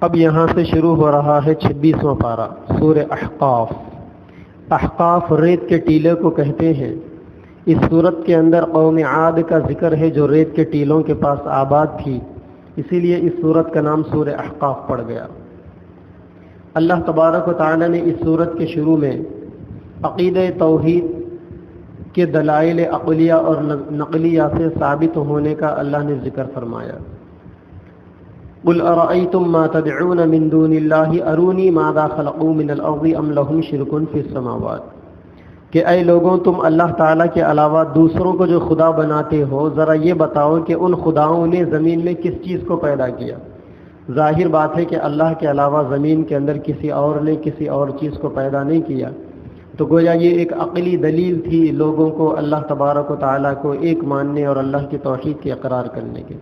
اب یہاں سے شروع ہو رہا ہے 26واں پارہ سورہ احقاف۔ احقاف ریت کے ٹیلے کو کہتے ہیں۔ اس صورت کے اندر قوم عاد کا ذکر ہے جو ریت کے ٹیلوں کے پاس آباد تھی، اسی لیے اس صورت کا نام سورہ احقاف پڑ گیا۔ اللہ تبارک و تعالی نے اس صورت کے شروع میں عقیدہ توحید کے دلائل عقلیہ اور نقلیہ سے ثابت ہونے کا اللہ نے ذکر فرمایا۔ قل ارأيتم ما تدعون من دون الله اروني ماذا خلقوا من الارض ام لهم شرك في السماوات، کہ اے لوگوں تم اللہ تعالیٰ کے علاوہ دوسروں کو جو خدا بناتے ہو ذرا یہ بتاؤ کہ ان خداؤں نے زمین میں کس چیز کو پیدا کیا۔ ظاہر بات ہے کہ اللہ کے علاوہ زمین کے اندر کسی اور نے کسی اور چیز کو پیدا نہیں کیا، تو گویا یہ ایک عقلی دلیل تھی لوگوں کو اللہ تبارک و تعالیٰ کو ایک ماننے اور اللہ کی توحید کے اقرار کرنے کے۔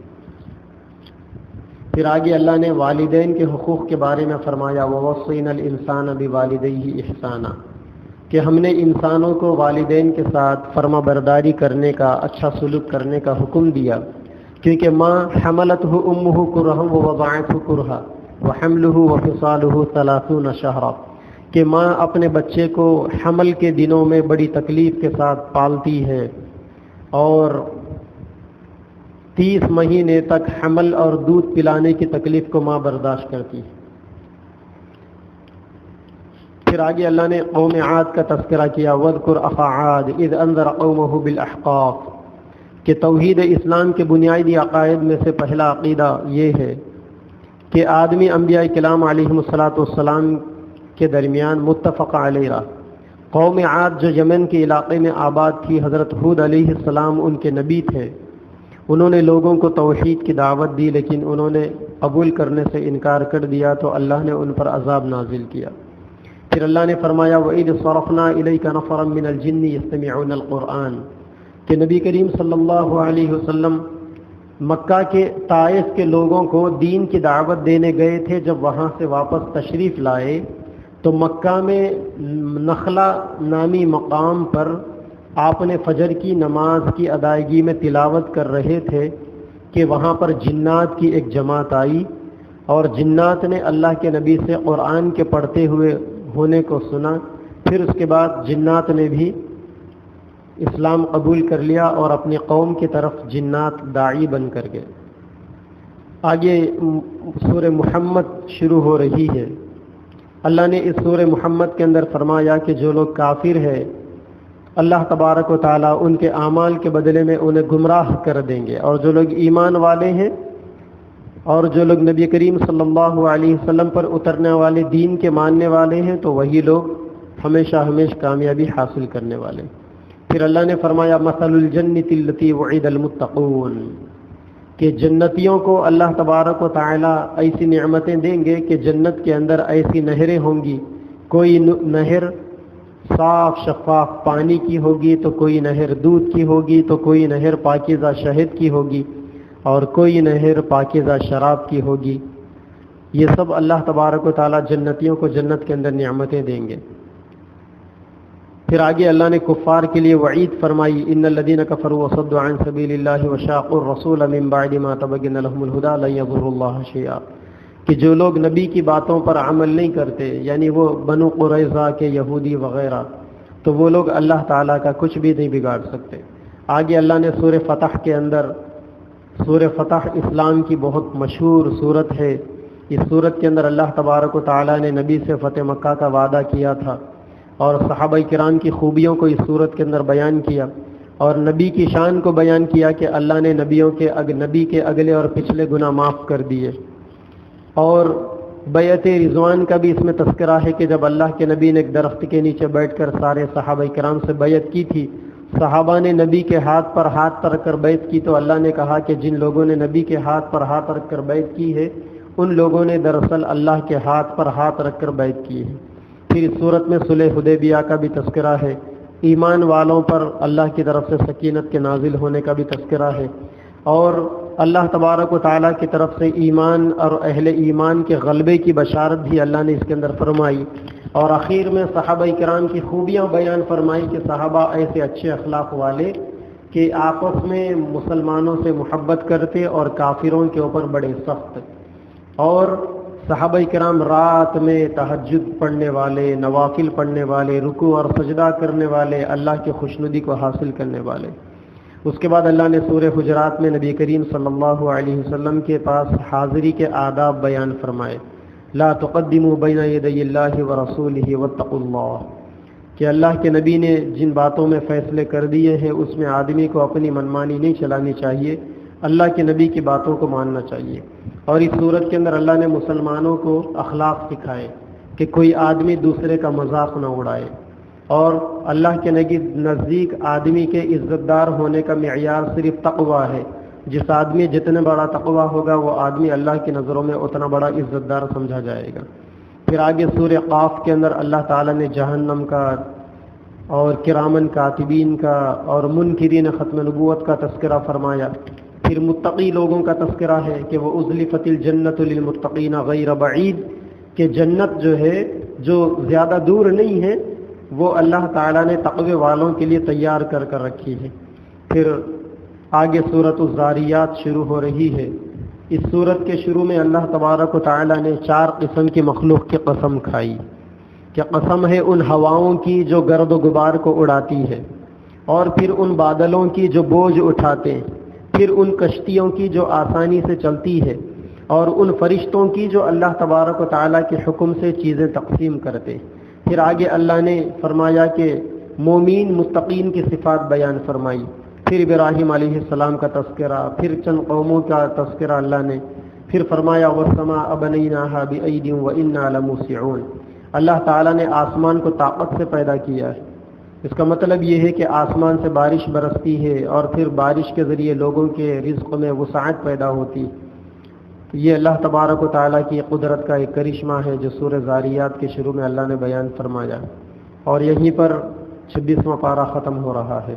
پھر آگے اللہ نے والدین کے حقوق کے بارے میں فرمایا وَوَصَّيْنَا الْإِنسَانَ بِوَالِدَيْهِ إِحْسَانًا، کہ ہم نے انسانوں کو والدین کے ساتھ فرما برداری کرنے کا، اچھا سلوک کرنے کا حکم دیا، کیونکہ ماں حملتہ امہ کرہا ووضعتہ کرہا وحملہ وفصالہ 30 شہرا، کہ ماں اپنے بچے کو حمل کے دنوں میں بڑی تکلیف کے ساتھ پالتی ہے اور 30 مہینے تک حمل اور دودھ پلانے کی تکلیف کو ماں برداشت کرتی ہے۔ پھر آگے اللہ نے قوم عاد کا تذکرہ کیا وَاذْكُرْ أَخَا عَادٍ إِذْ أَنذَرَ قَوْمَهُ بِالْأَحْقَافِ، کہ توحید اسلام کے بنیادی عقائد میں سے پہلا عقیدہ یہ ہے کہ آدمی انبیاء کرام علیہم السلام کے درمیان متفق علیہ رہا۔ قوم عاد جو یمن کے علاقے میں آباد تھی، حضرت ہود علیہ السلام ان کے نبی تھے، انہوں نے لوگوں کو توحید کی دعوت دی لیکن انہوں نے قبول کرنے سے انکار کر دیا تو اللہ نے ان پر عذاب نازل کیا۔ پھر اللہ نے فرمایا وَإِذْ صَرَفْنَا إِلَيْكَ نَفَرًا مِّنَ الْجِنِّ يَسْتَمِعُونَ الْقُرْآنَ، کہ نبی کریم صلی اللہ علیہ وسلم مکہ کے طائف کے لوگوں کو دین کی دعوت دینے گئے تھے۔ جب وہاں سے واپس تشریف لائے تو مکہ میں نخلا نامی مقام پر آپ نے فجر کی نماز کی ادائیگی میں تلاوت کر رہے تھے کہ وہاں پر جنات کی ایک جماعت آئی اور جنات نے اللہ کے نبی سے قرآن کے پڑھتے ہوئے ہونے کو سنا۔ پھر اس کے بعد جنات نے بھی اسلام قبول کر لیا اور اپنی قوم کی طرف جنات داعی بن کر گئے۔ آگے سورہ محمد شروع ہو رہی ہے۔ اللہ نے اس سورہ محمد کے اندر فرمایا کہ جو لوگ کافر ہیں اللہ تبارک و تعالیٰ ان کے اعمال کے بدلے میں انہیں گمراہ کر دیں گے، اور جو لوگ ایمان والے ہیں اور جو لوگ نبی کریم صلی اللہ علیہ وسلم پر اترنے والے دین کے ماننے والے ہیں تو وہی لوگ ہمیشہ کامیابی حاصل کرنے والے۔ پھر اللہ نے فرمایا مثل الجنۃ التی وعد المتقون، کہ جنتیوں کو اللہ تبارک و تعالیٰ ایسی نعمتیں دیں گے کہ جنت کے اندر ایسی نہریں ہوں گی، کوئی نہر صاف شفاف پانی کی ہوگی تو کوئی نہر دودھ کی ہوگی تو کوئی نہر پاکیزہ شہد کی ہوگی اور کوئی نہر پاکیزہ شراب کی ہوگی۔ یہ سب اللہ تبارک و تعالیٰ جنتیوں کو جنت کے اندر نعمتیں دیں گے۔ پھر آگے اللہ نے کفار کے لیے وعید فرمائی ان الذین کفروا وصدوا عن سبیل اللہ وشاقوا الرسول من بعد ما تبین لهم الہدی لن یضروا اللہ شیئا، کہ جو لوگ نبی کی باتوں پر عمل نہیں کرتے، یعنی وہ بنو قریظہ کے یہودی وغیرہ، تو وہ لوگ اللہ تعالیٰ کا کچھ بھی نہیں بگاڑ سکتے۔ آگے اللہ نے سورہ فتح کے اندر، سورہ فتح اسلام کی بہت مشہور سورت ہے، اس سورت کے اندر اللہ تبارک و تعالیٰ نے نبی سے فتح مکہ کا وعدہ کیا تھا اور صحابہ کرام کی خوبیوں کو اس سورت کے اندر بیان کیا اور نبی کی شان کو بیان کیا کہ اللہ نے نبی کے اگلے اور پچھلے گناہ معاف کر دیے۔ اور بیعت رضوان کا بھی اس میں تذکرہ ہے کہ جب اللہ کے نبی نے ایک درخت کے نیچے بیٹھ کر سارے صحابہ کرام سے بیعت کی تھی، صحابہ نے نبی کے ہاتھ پر ہاتھ رکھ کر بیعت کی تو اللہ نے کہا کہ جن لوگوں نے نبی کے ہاتھ پر ہاتھ رکھ کر بیعت کی ہے ان لوگوں نے دراصل اللہ کے ہاتھ پر ہاتھ رکھ کر بیعت کی ہے۔ پھر اس صورت میں صلح حدیبیہ کا بھی تذکرہ ہے، ایمان والوں پر اللہ کی طرف سے سکینت کے نازل ہونے کا بھی تذکرہ ہے، اور اللہ تبارک و تعالیٰ کی طرف سے ایمان اور اہل ایمان کے غلبے کی بشارت بھی اللہ نے اس کے اندر فرمائی، اور آخر میں صحابہ کرام کی خوبیاں بیان فرمائی کہ صحابہ ایسے اچھے اخلاق والے کہ آپس میں مسلمانوں سے محبت کرتے اور کافروں کے اوپر بڑے سخت، اور صحابہ کرام رات میں تہجد پڑھنے والے، نوافل پڑھنے والے، رکوع اور سجدہ کرنے والے، اللہ کی خوشنودی کو حاصل کرنے والے۔ اس کے بعد اللہ نے سورہ حجرات میں نبی کریم صلی اللہ علیہ وسلم کے پاس حاضری کے آداب بیان فرمائے، لا تقدموا بین یدی اللہ ورسولہ واتقوا اللہ، کہ اللہ کے نبی نے جن باتوں میں فیصلے کر دیے ہیں اس میں آدمی کو اپنی منمانی نہیں چلانی چاہیے، اللہ کے نبی کی باتوں کو ماننا چاہیے۔ اور اس صورت کے اندر اللہ نے مسلمانوں کو اخلاق سکھائے کہ کوئی آدمی دوسرے کا مذاق نہ اڑائے، اور اللہ کے نزدیک آدمی کے عزت دار ہونے کا معیار صرف تقوی ہے۔ جس آدمی جتنے بڑا تقوی ہوگا وہ آدمی اللہ کی نظروں میں اتنا بڑا عزت دار سمجھا جائے گا۔ پھر آگے سورہ قاف کے اندر اللہ تعالیٰ نے جہنم کا اور کرامن کاتبین کا اور منکرین ختم نبوت کا تذکرہ فرمایا۔ پھر متقی لوگوں کا تذکرہ ہے کہ وہ ازلفت الجنت للمتقین غیر بعید، کہ جنت جو ہے جو زیادہ دور نہیں ہے وہ اللہ تعالیٰ نے تقوی والوں کے لیے تیار کر رکھی ہے۔ پھر آگے سورۃ الذاریات شروع ہو رہی ہے۔ اس سورت کے شروع میں اللہ تبارک و تعالیٰ نے 4 قسم کی مخلوق کی قسم کھائی، کہ قسم ہے ان ہواؤں کی جو گرد و غبار کو اڑاتی ہے، اور پھر ان بادلوں کی جو بوجھ اٹھاتے ہیں، پھر ان کشتیوں کی جو آسانی سے چلتی ہے، اور ان فرشتوں کی جو اللہ تبارک و تعالیٰ کے حکم سے چیزیں تقسیم کرتے۔ پھر آگے اللہ نے فرمایا کہ مومین متقین کی صفات بیان فرمائی، پھر ابراہیم علیہ السلام کا تذکرہ، پھر چند قوموں کا تذکرہ اللہ نے، پھر فرمایا وَالسَّمَاءَ بَنَيْنَاهَا بِأَيْدٍ وَإِنَّا لَمُوسِعُونَ، اللہ تعالیٰ نے آسمان کو طاقت سے پیدا کیا ہے۔ اس کا مطلب یہ ہے کہ آسمان سے بارش برستی ہے اور پھر بارش کے ذریعے لوگوں کے رزق میں وسعت پیدا ہوتی۔ یہ اللہ تبارک و تعالیٰ کی قدرت کا ایک کرشمہ ہے جو سورہ ذاریات کے شروع میں اللہ نے بیان فرمایا، اور یہیں پر 26واں پارہ ختم ہو رہا ہے۔